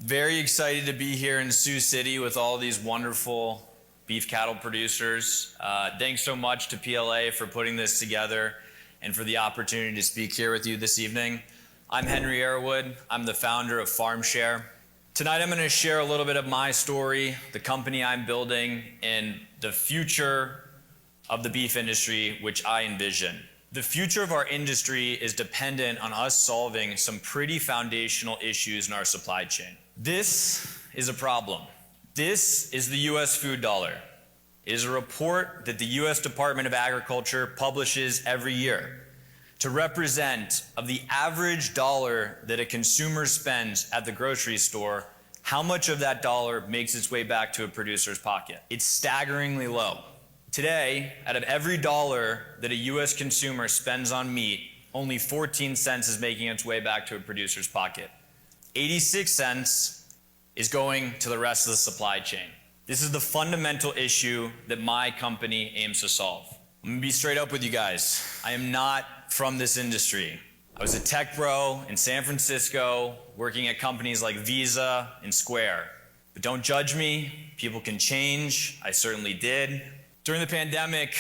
Very excited to be here in Sioux City with all these wonderful beef cattle producers. Thanks so much to PLA for putting this together and for the opportunity to speak here with you this evening. I'm Henry Airwood. I'm the founder of Farmshare. Tonight I'm going to share a little bit of my story, the company I'm building, and the future of the beef industry, which I envision. The future of our industry is dependent on us solving some pretty foundational issues in our supply chain. This is a problem. This is the US food dollar. It is a report that the US Department of Agriculture publishes every year to represent of the average dollar that a consumer spends at the grocery store, how much of that dollar makes its way back to a producer's pocket. It's staggeringly low. Today, out of every dollar that a US consumer spends on meat, only 14 cents is making its way back to a producer's pocket. 86 cents is going to the rest of the supply chain. This is the fundamental issue that my company aims to solve. I'm gonna be straight up with you guys. I am not from this industry. I was a tech bro in San Francisco, working at companies like Visa and Square. But don't judge me, people can change, I certainly did. During the pandemic,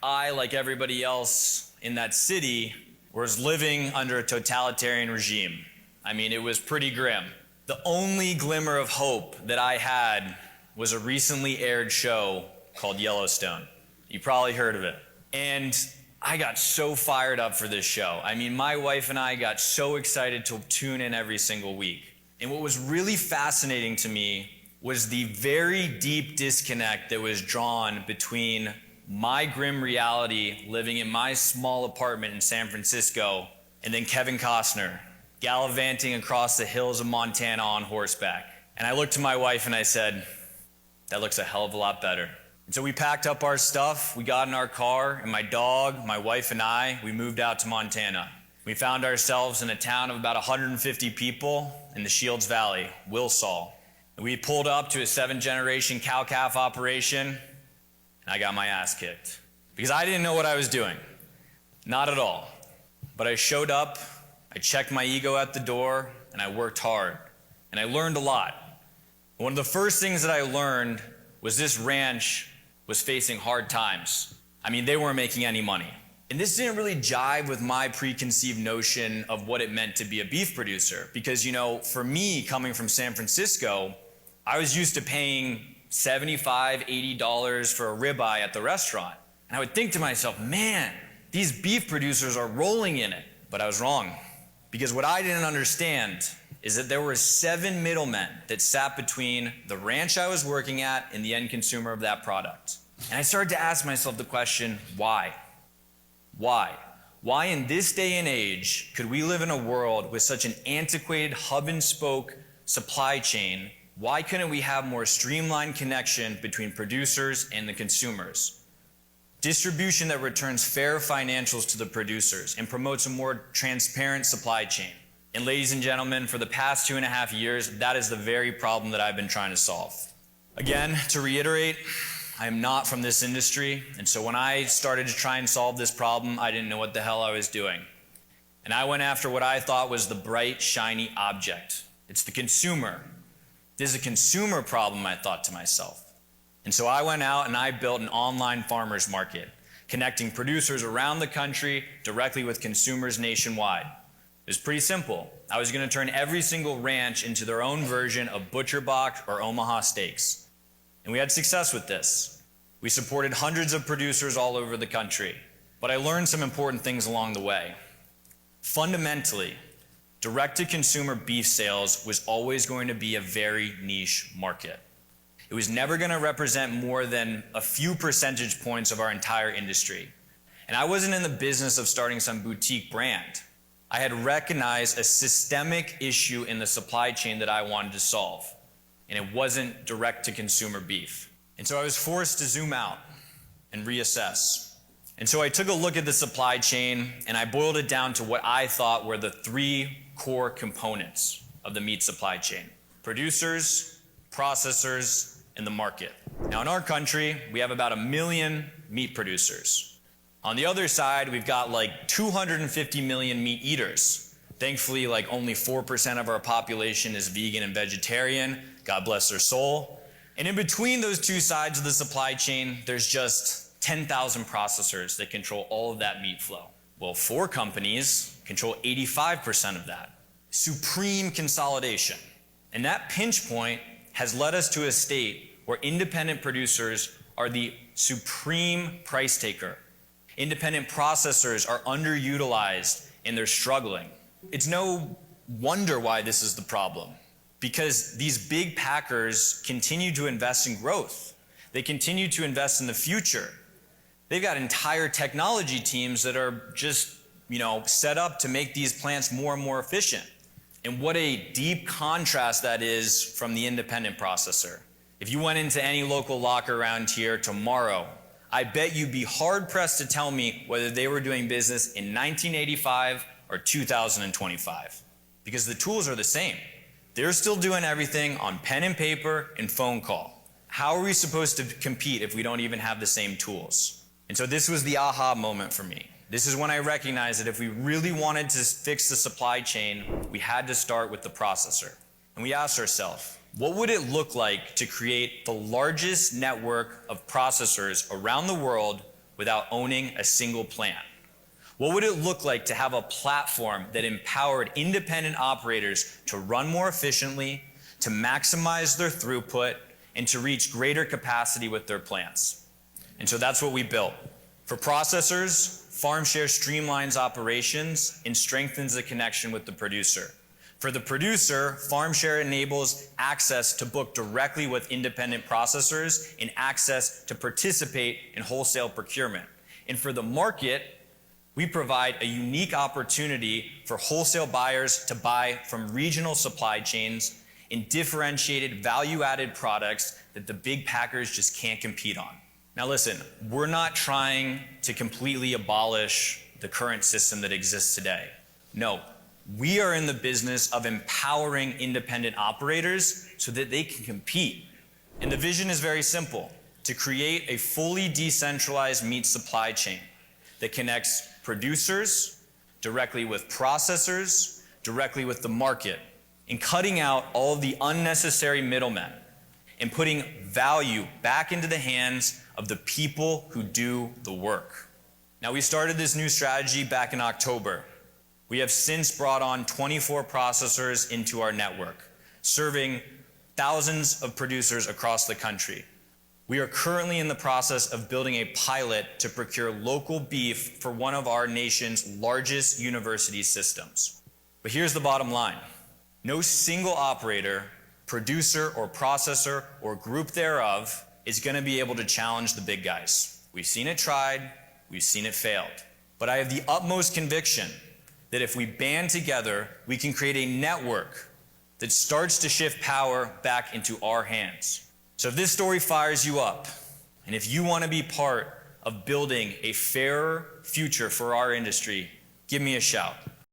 I, like everybody else in that city, was living under a totalitarian regime. I mean, it was pretty grim. The only glimmer of hope that I had was a recently aired show called Yellowstone. You probably heard of it. And I got so fired up for this show. I mean, my wife and I got so excited to tune in every single week. And what was really fascinating to me was the very deep disconnect that was drawn between my grim reality living in my small apartment in San Francisco and then Kevin Costner gallivanting across the hills of Montana on horseback. And I looked to my wife and I said, that looks a hell of a lot better. And so we packed up our stuff, we got in our car, and my dog, my wife and I, we moved out to Montana. We found ourselves in a town of about 150 people in the Shields Valley, Wilsall. And we pulled up to a 7th-generation cow-calf operation, and I got my ass kicked. Because I didn't know what I was doing. Not at all. But I showed up, I checked my ego at the door, and I worked hard. And I learned a lot. One of the first things that I learned was this ranch was facing hard times. I mean, they weren't making any money. And this didn't really jive with my preconceived notion of what it meant to be a beef producer. Because, you know, for me, coming from San Francisco, I was used to paying $75, $80 for a ribeye at the restaurant. And I would think to myself, man, these beef producers are rolling in it. But I was wrong. Because what I didn't understand is that there were 7 middlemen that sat between the ranch I was working at and the end consumer of that product. And I started to ask myself the question, why? Why? Why in this day and age could we live in a world with such an antiquated hub and spoke supply chain? Why couldn't we have more streamlined connection between producers and the consumers? Distribution that returns fair financials to the producers and promotes a more transparent supply chain. And ladies and gentlemen, for the past 2.5 years, that is the very problem that I've been trying to solve. Again, to reiterate, I am not from this industry, and so when I started to try and solve this problem, I didn't know what the hell I was doing. And I went after what I thought was the bright, shiny object. It's the consumer. This is a consumer problem, I thought to myself. And so I went out and I built an online farmers market, connecting producers around the country directly with consumers nationwide. It was pretty simple. I was going to turn every single ranch into their own version of ButcherBox or Omaha Steaks. And we had success with this. We supported hundreds of producers all over the country. But I learned some important things along the way. Fundamentally, direct-to-consumer beef sales was always going to be a very niche market. It was never going to represent more than a few percentage points of our entire industry. And I wasn't in the business of starting some boutique brand. I had recognized a systemic issue in the supply chain that I wanted to solve, and it wasn't direct-to-consumer beef. And so I was forced to zoom out and reassess. And so I took a look at the supply chain, and I boiled it down to what I thought were the 3 core components of the meat supply chain: producers, processors, and the market. Now in our country, we have about 1 million meat producers. On the other side, we've got like 250 million meat eaters. Thankfully, like only 4% of our population is vegan and vegetarian. God bless their soul. And in between those two sides of the supply chain, there's just 10,000 processors that control all of that meat flow. Well, 4 companies control 85% of that. Supreme consolidation. And that pinch point has led us to a state where independent producers are the supreme price taker. Independent processors are underutilized and they're struggling. It's no wonder why this is the problem, because these big packers continue to invest in growth. They continue to invest in the future. They've got entire technology teams that are just, set up to make these plants more and more efficient. And what a deep contrast that is from the independent processor. If you went into any local locker around here tomorrow, I bet you'd be hard pressed to tell me whether they were doing business in 1985 or 2025, because the tools are the same. They're still doing everything on pen and paper and phone call. How are we supposed to compete if we don't even have the same tools? And so this was the aha moment for me. This is when I recognized that if we really wanted to fix the supply chain, we had to start with the processor. And we asked ourselves, what would it look like to create the largest network of processors around the world without owning a single plant? What would it look like to have a platform that empowered independent operators to run more efficiently, to maximize their throughput, and to reach greater capacity with their plants? And so that's what we built. For processors, Farmshare streamlines operations and strengthens the connection with the producer. For the producer, Farmshare enables access to book directly with independent processors and access to participate in wholesale procurement. And for the market, we provide a unique opportunity for wholesale buyers to buy from regional supply chains in differentiated value-added products that the big packers just can't compete on. Now listen, we're not trying to completely abolish the current system that exists today. No, we are in the business of empowering independent operators so that they can compete. And the vision is very simple: to create a fully decentralized meat supply chain that connects producers directly with processors, directly with the market, and cutting out all of the unnecessary middlemen and putting value back into the hands of the people who do the work. Now, we started this new strategy back in October. We have since brought on 24 processors into our network, serving thousands of producers across the country. We are currently in the process of building a pilot to procure local beef for one of our nation's largest university systems. But here's the bottom line. No single operator, producer or processor or group thereof is going to be able to challenge the big guys. We've seen it tried, we've seen it failed. But I have the utmost conviction that if we band together, we can create a network that starts to shift power back into our hands. So if this story fires you up, and if you want to be part of building a fairer future for our industry, give me a shout.